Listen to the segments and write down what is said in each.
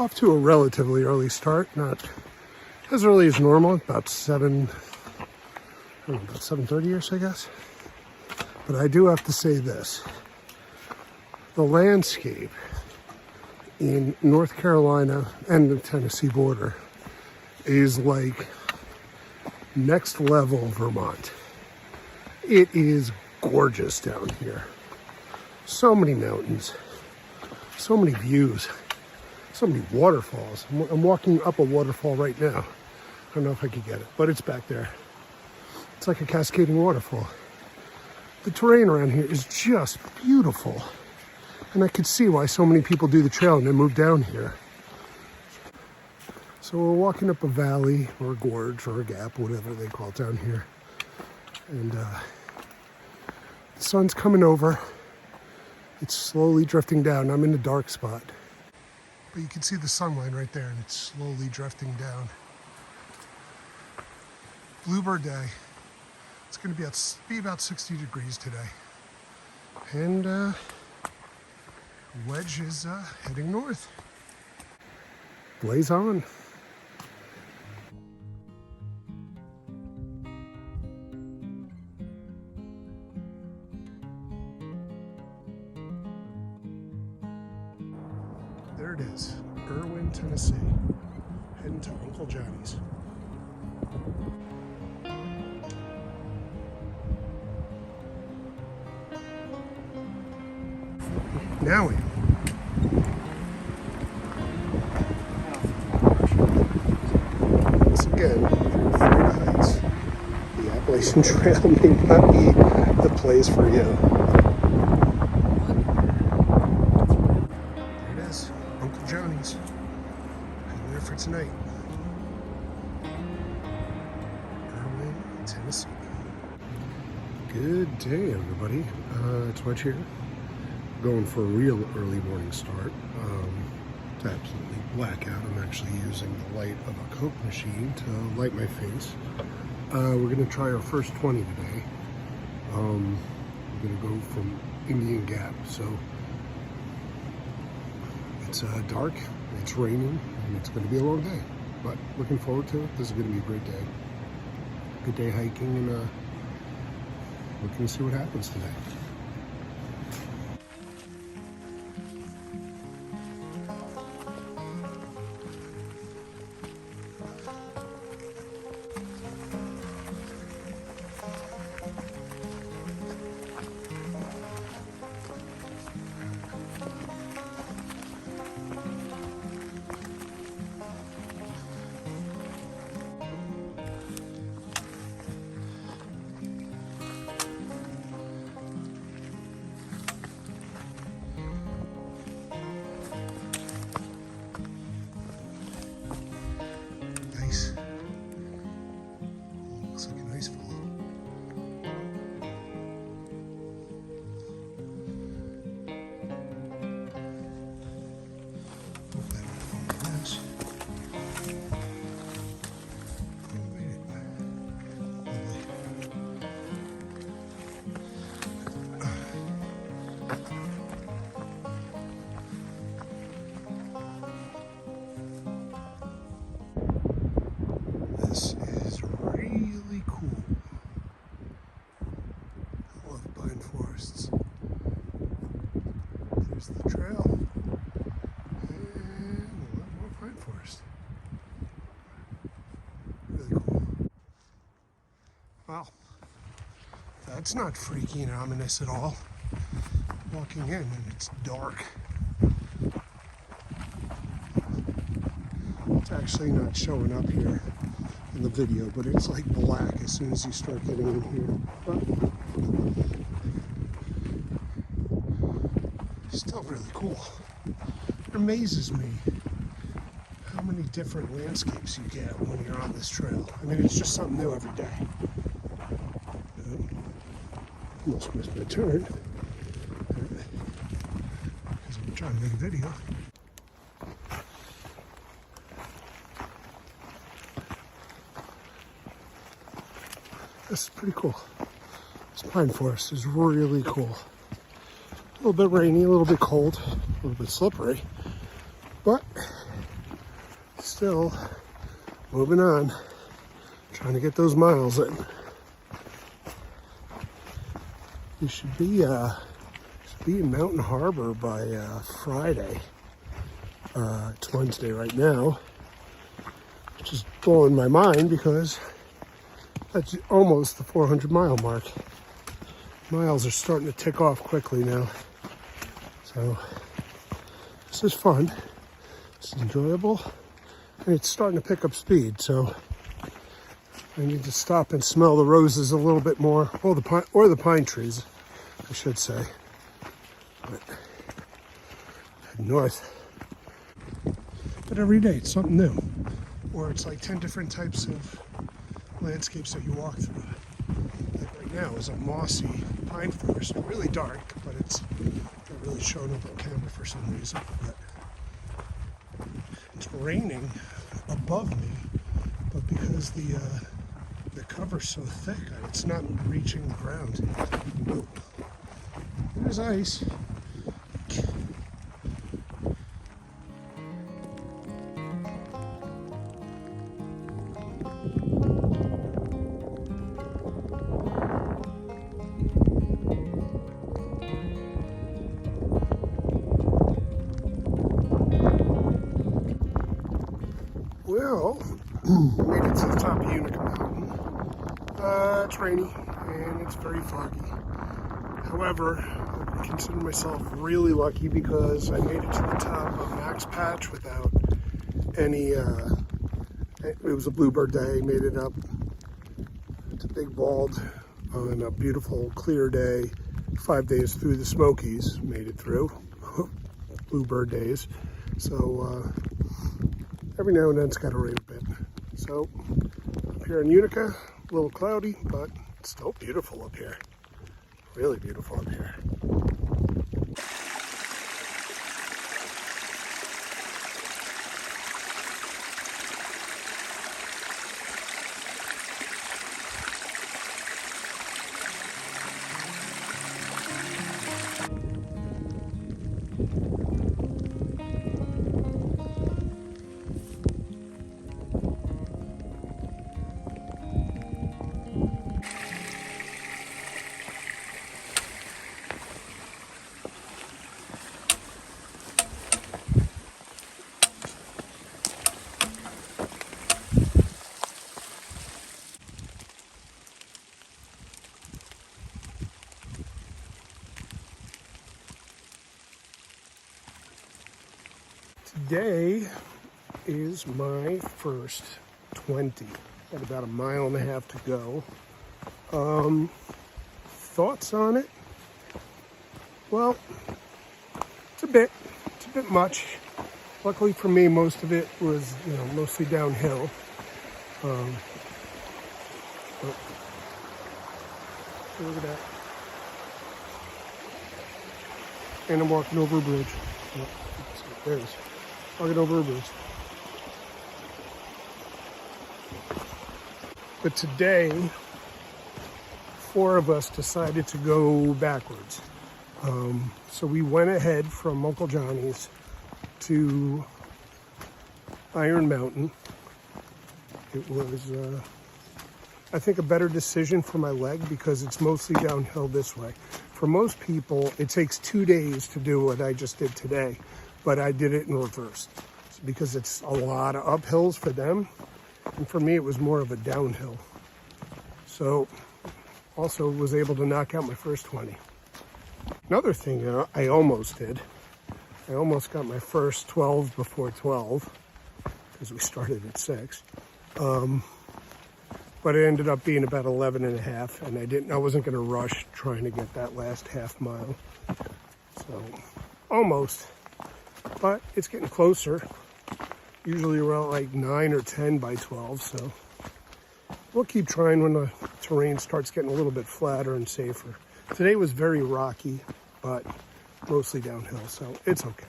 off to a relatively early start, not as early as normal, about 7:30ish, I guess. But I do have to say this. The landscape in North Carolina and the Tennessee border is like next level Vermont. It is gorgeous down here. So many mountains, so many views, so many waterfalls. I'm walking up a waterfall right now. I don't know if I could get it, but it's back there. It's like a cascading waterfall. The terrain around here is just beautiful. And I could see why so many people do the trail and then move down here. So we're walking up a valley or a gorge or a gap, whatever they call it down here. And the sun's coming over. It's slowly drifting down. I'm in the dark spot. But you can see the sunlight right there, and it's slowly drifting down. Bluebird day. It's going to be about 60 degrees today. And Wedge is heading north. Blaze on. There it is, Irwin, Tennessee, heading to Uncle Johnny's. Now we. Once again, Florida Heights. The Appalachian Trail may not be the place for you. There it is, Uncle Johnny's. I'm there for tonight. Irwin, Tennessee. Good day, everybody. It's Wedge here. Going for a real early morning start. It's absolutely blackout. I'm actually using the light of a Coke machine to light my face. We're going to try our first 20 today. We're going to go from Indian Gap. So it's dark, it's raining, and it's going to be a long day. But looking forward to it. This is going to be a great day. Good day hiking, and we're going to see what happens today. Looks like a nice fall. Hope that won't fall on this. This is really cool. I love pine forests. There's the trail. And a lot more pine forest. Really cool. Well, that's not freaky and ominous at all. Walking in and it's dark. It's actually not showing up here in the video, but it's like black as soon as you start getting in here. But still really cool. It amazes me how many different landscapes you get when you're on this trail. I mean, it's just something new every day. Almost missed my turn because I'm trying to make a video. This is pretty cool. This pine forest is really cool. A little bit rainy, a little bit cold, a little bit slippery, but still moving on, trying to get those miles in. We should be in Mountain Harbor by Friday. It's Wednesday right now, which is blowing my mind because that's almost the 400 mile mark. Miles are starting to tick off quickly now. So this is fun, it's enjoyable, and it's starting to pick up speed. So I need to stop and smell the roses a little bit more, or the pine trees, I should say. But head north. But every day it's something new, or it's like 10 different types of landscapes that you walk through. Like right now is a mossy pine forest, really dark, but it's not really showing up on camera for some reason. But it's raining above me, but because the cover's so thick, it's not reaching the ground. Whoa. There's ice. Well, made it to the top of Unicoi Mountain. It's rainy and it's very foggy. However, I consider myself really lucky because I made it to the top of Max Patch without any, it was a bluebird day, made it up to Big Bald on a beautiful clear day, 5 days through the Smokies, made it through, bluebird days. So every now and then it's got to rain a bit. So up here in Unicoi, a little cloudy, but it's still beautiful up here. Really beautiful up here. Today is my first 20. Got about a mile and a half to go. Thoughts on it? Well, it's a bit much. Luckily for me, most of it was, mostly downhill. But look at that. And I'm walking over a bridge. Oh, there it is. Walking over a bridge. But today, 4 of us decided to go backwards. So we went ahead from Uncle Johnny's to Iron Mountain. It was, I think, a better decision for my leg because it's mostly downhill this way. For most people, it takes 2 days to do what I just did today, but I did it in reverse because it's a lot of uphills for them. And for me, it was more of a downhill. So also was able to knock out my first 20. Another thing I almost did, I almost got my first 12 before 12 because we started at 6. But it ended up being about 11 and a half, and I wasn't going to rush trying to get that last half mile. So almost, but it's getting closer. Usually around like 9 or 10 by 12, so we'll keep trying when the terrain starts getting a little bit flatter and safer. Today was very rocky, but mostly downhill, so it's okay.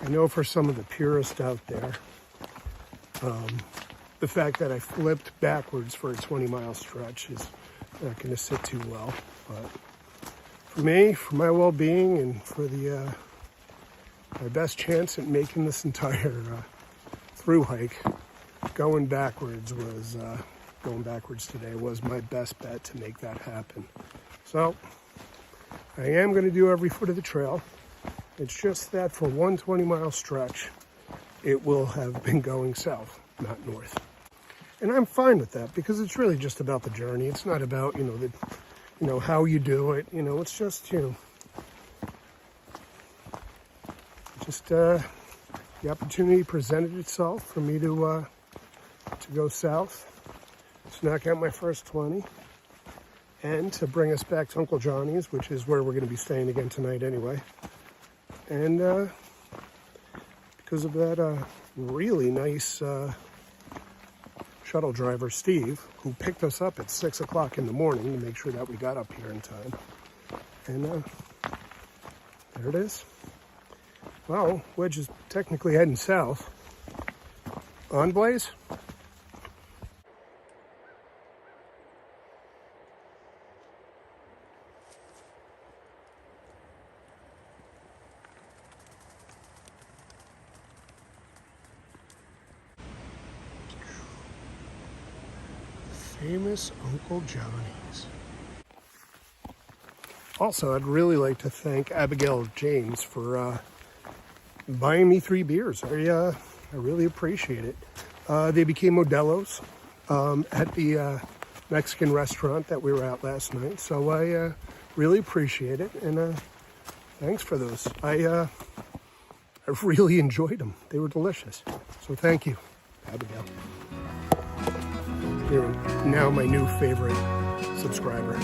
I know for some of the purists out there, the fact that I flipped backwards for a 20-mile stretch is not going to sit too well. But for me, for my well-being, and for my best chance at making this entire through hike, going backwards today was my best bet to make that happen. So I am going to do every foot of the trail. It's just that for one 20-mile stretch, it will have been going south, not north. And I'm fine with that because it's really just about the journey. It's not about, how you do it. It's just, the opportunity presented itself for me to go south, to knock out my first 20, and to bring us back to Uncle Johnny's, which is where we're going to be staying again tonight anyway. And because of that really nice shuttle driver, Steve, who picked us up at 6 o'clock in the morning to make sure that we got up here in time. And there it is. Well, Wedge is technically heading south. On, Blaze? Famous Uncle Johnny's. Also, I'd really like to thank Abigail James for buying me 3 beers. I really appreciate it. They became Modelo's at the Mexican restaurant that we were at last night. So I really appreciate it, and thanks for those. I really enjoyed them. They were delicious. So thank you, Abigail. You're now my new favorite subscriber.